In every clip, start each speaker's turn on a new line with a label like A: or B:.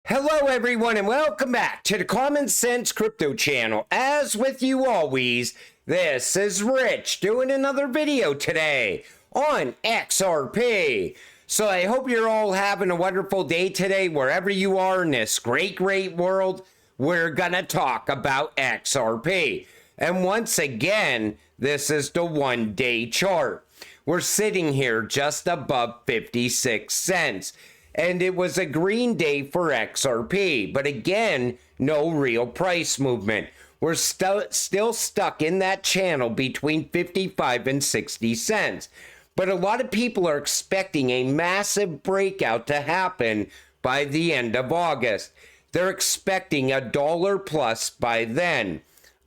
A: Hello everyone and welcome back to the Common Sense Crypto channel. As with you always, this is Rich doing another video today on XRP. So I hope you're all having a wonderful day today wherever you are in this great world. We're gonna talk about XRP. And once again, this is the 1-day chart. We're sitting here just above 56 cents. And it was a green day for XRP, but again, no real price movement. We're still stuck in that channel between 55 and 60 cents. But a lot of people are expecting a massive breakout to happen by the end of August. They're expecting $1 plus by then.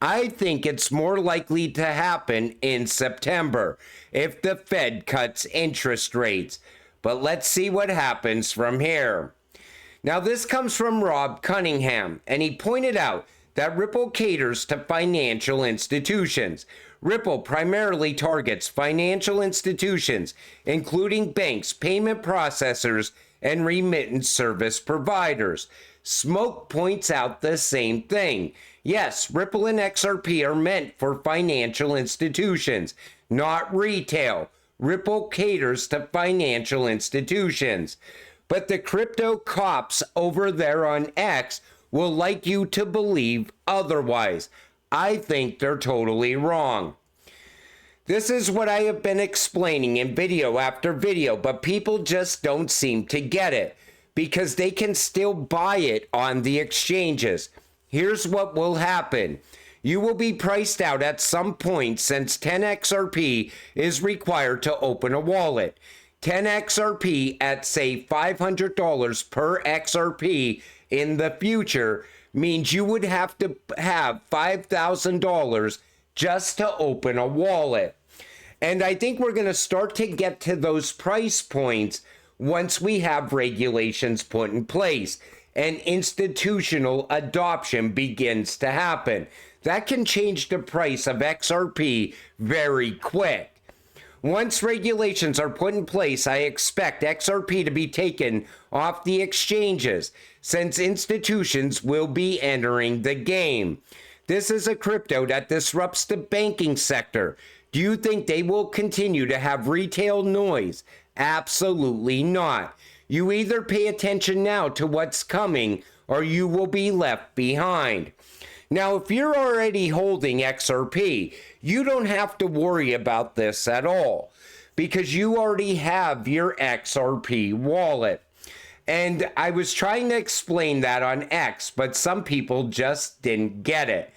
A: I think it's more likely to happen in September if the Fed cuts interest rates. But let's see what happens from here. Now this comes from Rob Cunningham, and he pointed out that Ripple caters to financial institutions. Ripple primarily targets financial institutions, including banks, payment processors, and remittance service providers. Smoke points out the same thing. Yes, Ripple and XRP are meant for financial institutions, not retail. Ripple caters to financial institutions. But the crypto cops over there on X will like you to believe otherwise. I think they're totally wrong. This is what I have been explaining in video after video, but people just don't seem to get it because they can still buy it on the exchanges. Here's what will happen. You will be priced out at some point since 10 XRP is required to open a wallet. 10 XRP at say $500 per XRP in the future means you would have to have $5,000 just to open a wallet. And I think we're going to start to get to those price points once we have regulations put in place and institutional adoption begins to happen. That can change the price of XRP very quick. Once regulations are put in place, I expect XRP to be taken off the exchanges since institutions will be entering the game. This is a crypto that disrupts the banking sector. Do you think they will continue to have retail noise? Absolutely not. You either pay attention now to what's coming or you will be left behind. Now, if you're already holding XRP, you don't have to worry about this at all because you already have your XRP wallet. And I was trying to explain that on X, but some people just didn't get it.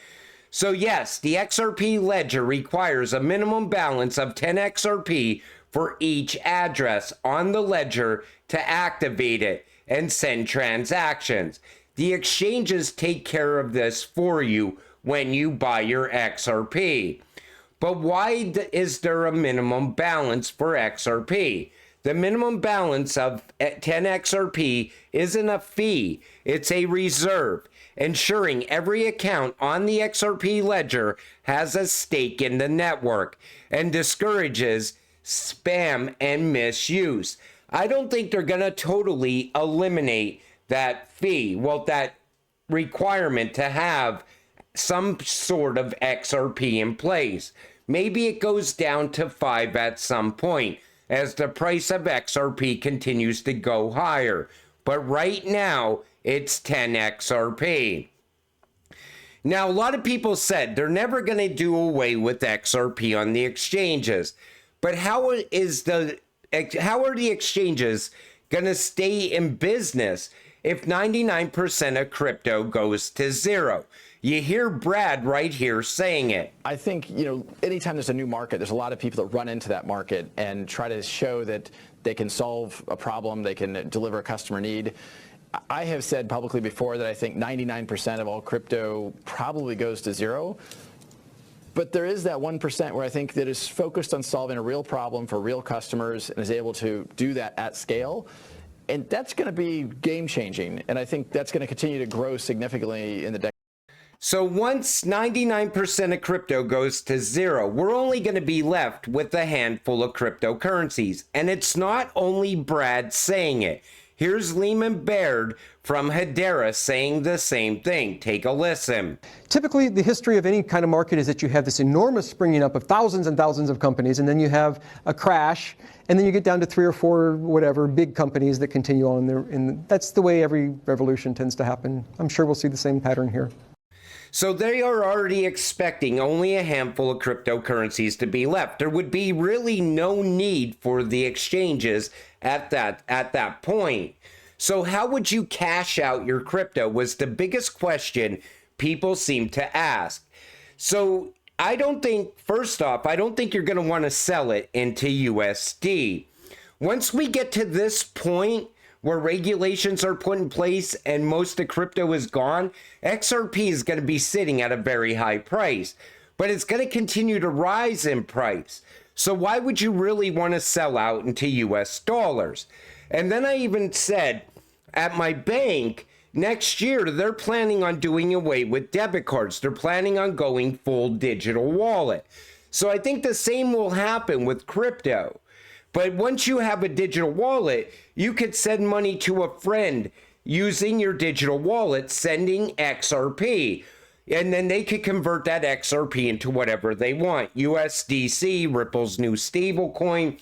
A: So yes, the XRP ledger requires a minimum balance of 10 XRP for each address on the ledger to activate it and send transactions. The exchanges take care of this for you when you buy your XRP. But why is there a minimum balance for XRP? The minimum balance of 10 XRP isn't a fee, it's a reserve, ensuring every account on the XRP ledger has a stake in the network and discourages spam and misuse. I don't think they're going to totally eliminate that fee, well, that requirement to have some sort of XRP in place. Maybe it goes down to 5 at some point as the price of XRP continues to go higher. But right now, it's 10 XRP. Now, a lot of people said they're never going to do away with XRP on the exchanges. But how are the exchanges going to stay in business if 99% of crypto goes to zero? You hear Brad right here saying it.
B: I think, anytime there's a new market, there's a lot of people that run into that market and try to show that they can solve a problem, they can deliver a customer need. I have said publicly before that I think 99% of all crypto probably goes to zero. But there is that 1% where I think that is focused on solving a real problem for real customers and is able to do that at scale. And that's going to be game changing. And I think that's going to continue to grow significantly in the decade.
A: So once 99% of crypto goes to zero, we're only going to be left with a handful of cryptocurrencies. And it's not only Brad saying it. Here's Lehman Baird from Hedera saying the same thing. Take a listen.
C: Typically, the history of any kind of market is that you have this enormous springing up of thousands and thousands of companies, and then you have a crash, and then you get down to 3 or 4, whatever, big companies that continue on there. And that's the way every revolution tends to happen. I'm sure we'll see the same pattern here.
A: So they are already expecting only a handful of cryptocurrencies to be left. There would be really no need for the exchanges at that point. So how would you cash out your crypto was the biggest question people seem to ask. So I don't think, first off, I don't think you're going to want to sell it into USD. Once we get to this point where regulations are put in place and most of crypto is gone, XRP is going to be sitting at a very high price, but it's going to continue to rise in price. So why would you really want to sell out into US dollars? And then I even said at my bank, next year, they're planning on doing away with debit cards. They're planning on going full digital wallet. So I think the same will happen with crypto. But once you have a digital wallet, you could send money to a friend using your digital wallet, sending XRP. And then they could convert that XRP into whatever they want. USDC, Ripple's new stablecoin.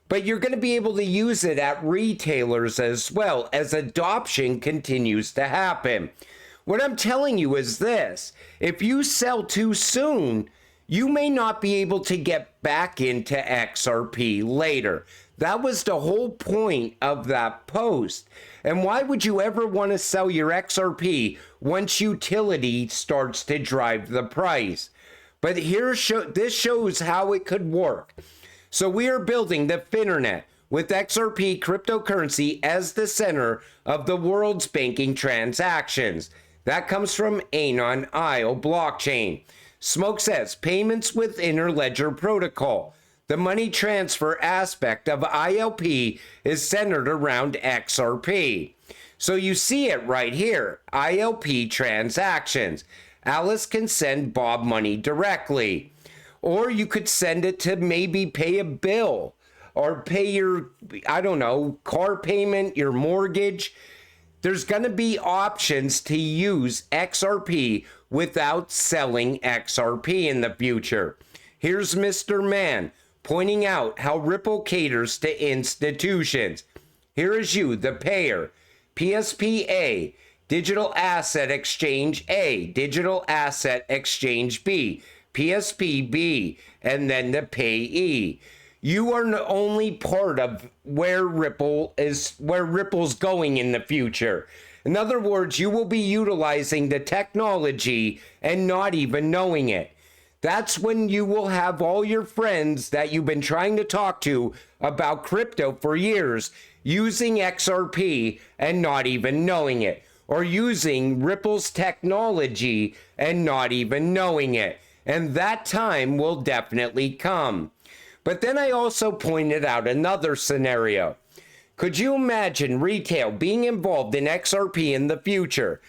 A: But you're going to be able to use it at retailers as well as adoption continues to happen. What I'm telling you is this: if you sell too soon, you may not be able to get back into XRP later. That was the whole point of that post. And why would you ever want to sell your XRP once utility starts to drive the price? But this shows how it could work. So we are building the Finternet with XRP cryptocurrency as the center of the world's banking transactions. That comes from Anon IO blockchain. Smoke says payments with Interledger protocol. The money transfer aspect of ILP is centered around XRP. So you see it right here, ILP transactions. Alice can send Bob money directly. Or you could send it to maybe pay a bill or pay your, I don't know, car payment, your mortgage. There's going to be options to use XRP without selling XRP in the future. Here's Mr. Man pointing out how Ripple caters to institutions. Here is you, the payer. PSP-A, Digital Asset Exchange A, Digital Asset Exchange B, PSP-B, and then the payee. You are the only part of where Ripple's going in the future. In other words, you will be utilizing the technology and not even knowing it. That's when you will have all your friends that you've been trying to talk to about crypto for years using XRP and not even knowing it, or using Ripple's technology and not even knowing it. And that time will definitely come. But then I also pointed out another scenario. Could you imagine retail being involved in XRP in the future?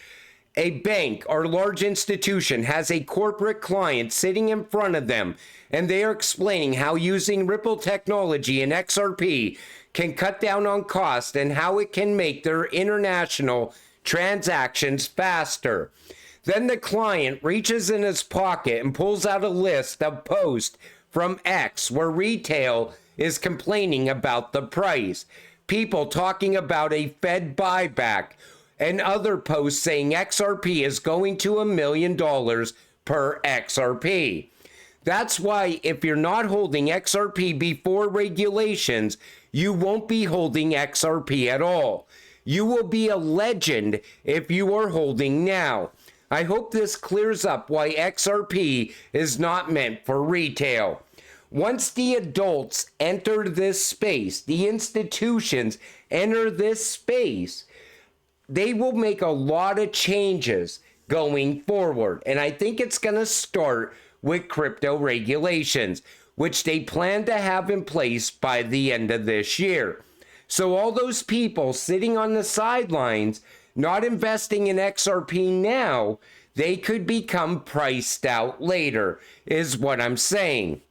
A: A bank or large institution has a corporate client sitting in front of them, and they are explaining how using Ripple technology and XRP can cut down on cost and how it can make their international transactions faster. Then the client reaches in his pocket and pulls out a list of posts from X where retail is complaining about the price. People talking about a Fed buyback and other posts saying XRP is going to $1 million per XRP. That's why if you're not holding XRP before regulations, you won't be holding XRP at all. You will be a legend if you are holding now. I hope this clears up why XRP is not meant for retail. Once the adults enter this space, the institutions enter this space, they will make a lot of changes going forward. And I think it's going to start with crypto regulations, which they plan to have in place by the end of this year. So all those people sitting on the sidelines, not investing in XRP now, they could become priced out later, is what I'm saying.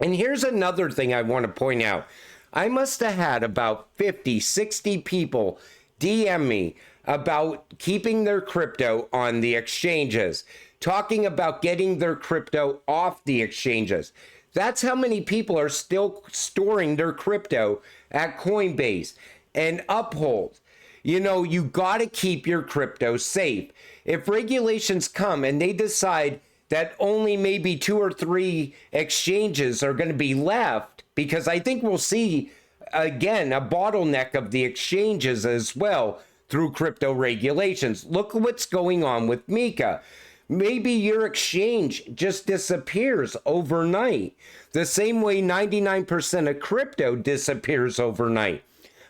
A: And here's another thing I want to point out. I must have had about 50, 60 people DM me about keeping their crypto on the exchanges, talking about getting their crypto off the exchanges. That's how many people are still storing their crypto at Coinbase and Uphold. You know, you got to keep your crypto safe. If regulations come and they decide that only maybe 2 or 3 exchanges are going to be left, because I think we'll see, again, a bottleneck of the exchanges as well through crypto regulations. Look at what's going on with Mika. Maybe your exchange just disappears overnight, the same way 99% of crypto disappears overnight.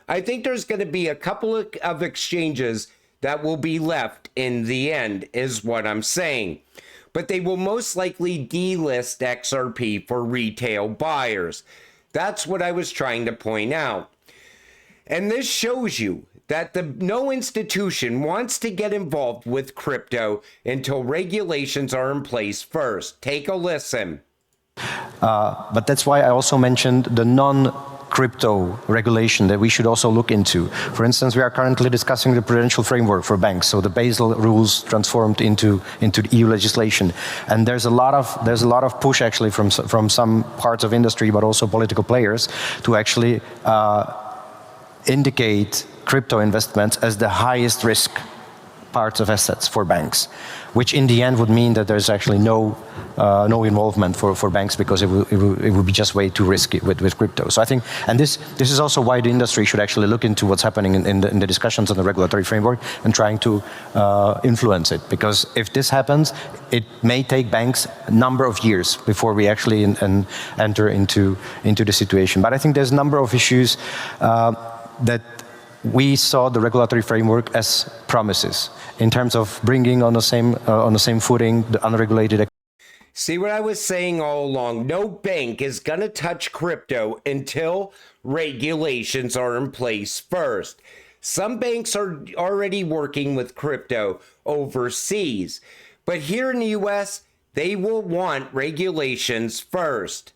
A: I think there's going to be a couple of exchanges that will be left in the end, is what I'm saying. But they will most likely delist XRP for retail buyers. That's what I was trying to point out. And this shows you that no institution wants to get involved with crypto until regulations are in place first. Take a listen.
D: But that's why I also mentioned the non-crypto regulation that we should also look into. For instance, we are currently discussing the prudential framework for banks, so the Basel rules transformed into the EU legislation. And there's a lot of push actually from some parts of industry, but also political players, to actually indicate crypto investments as the highest risk parts of assets for banks, which in the end would mean that there's actually no involvement for banks, because it would be just way too risky with crypto. So I think, and this is also why the industry should actually look into what's happening in the discussions on the regulatory framework and trying to influence it. Because if this happens, it may take banks a number of years before we actually enter into the situation. But I think there's a number of issues that we saw the regulatory framework as promises in terms of bringing on the same footing the unregulated.
A: See what I was saying all along? No bank is going to touch crypto until regulations are in place first. Some banks are already working with crypto overseas, but here in the US, they will want regulations first.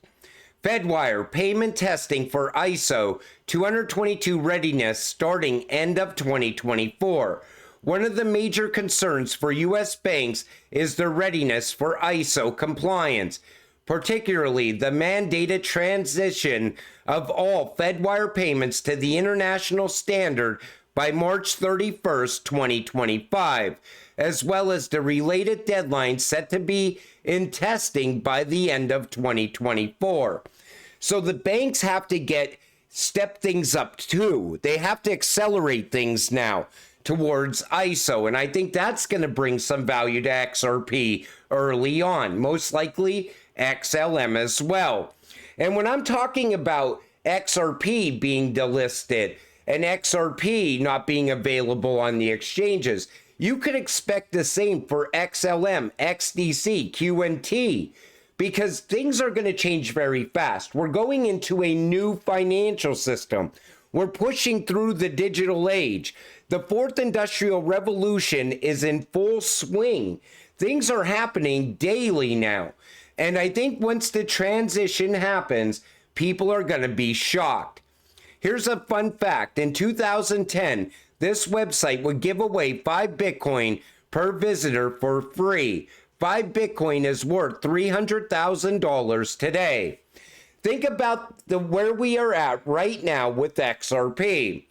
A: Fedwire payment testing for ISO 222 readiness starting end of 2024. One of the major concerns for U.S. banks is their readiness for ISO compliance, particularly the mandated transition of all Fedwire payments to the international standard by March 31st, 2025, as well as the related deadline set to be in testing by the end of 2024. So the banks have to step things up too. They have to accelerate things now towards ISO, and I think that's going to bring some value to XRP early on, most likely XLM as well. And when I'm talking about XRP being delisted and XRP not being available on the exchanges, you could expect the same for XLM, XDC, QNT, because things are going to change very fast. We're going into a new financial system. We're pushing through the digital age. The fourth industrial revolution is in full swing. Things are happening daily now. And I think once the transition happens, people are going to be shocked. Here's a fun fact. In 2010, this website would give away 5 Bitcoin per visitor for free. 5 Bitcoin is worth $300,000 today. Think about where we are at right now with XRP.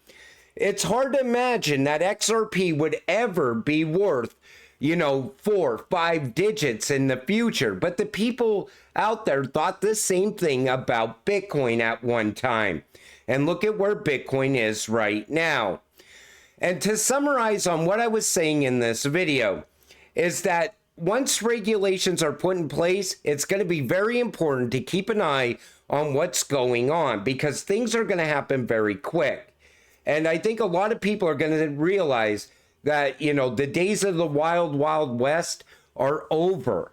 A: It's hard to imagine that XRP would ever be worth, 4, 5 digits in the future. But the people out there thought the same thing about Bitcoin at one time. And look at where Bitcoin is right now. And to summarize on what I was saying in this video is that once regulations are put in place, it's going to be very important to keep an eye on what's going on, because things are going to happen very quick. And I think a lot of people are going to realize that, the days of the wild, wild west are over.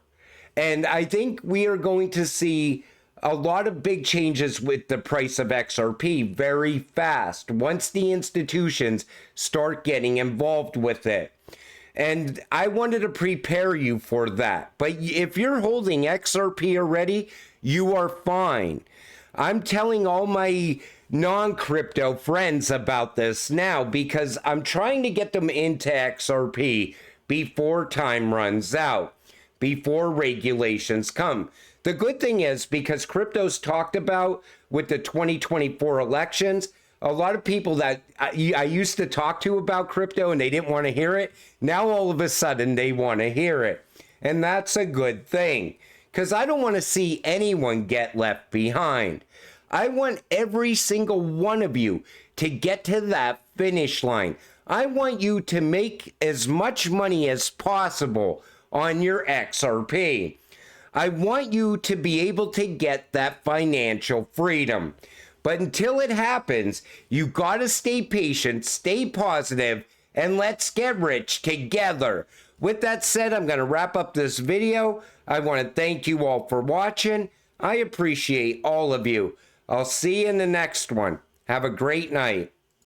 A: And I think we are going to see a lot of big changes with the price of XRP very fast once the institutions start getting involved with it. And I wanted to prepare you for that. But if you're holding XRP already, you are fine. I'm telling all my non-crypto friends about this now because I'm trying to get them into XRP before time runs out, before regulations come. The good thing is, because crypto's talked about with the 2024 elections, a lot of people that I used to talk to about crypto and they didn't want to hear it, now all of a sudden they want to hear it. And that's a good thing, because I don't want to see anyone get left behind. I want every single one of you to get to that finish line. I want you to make as much money as possible on your XRP. I want you to be able to get that financial freedom. But until it happens, you gotta stay patient, stay positive, and let's get rich together. With that said, I'm gonna wrap up this video. I wanna thank you all for watching. I appreciate all of you. I'll see you in the next one. Have a great night.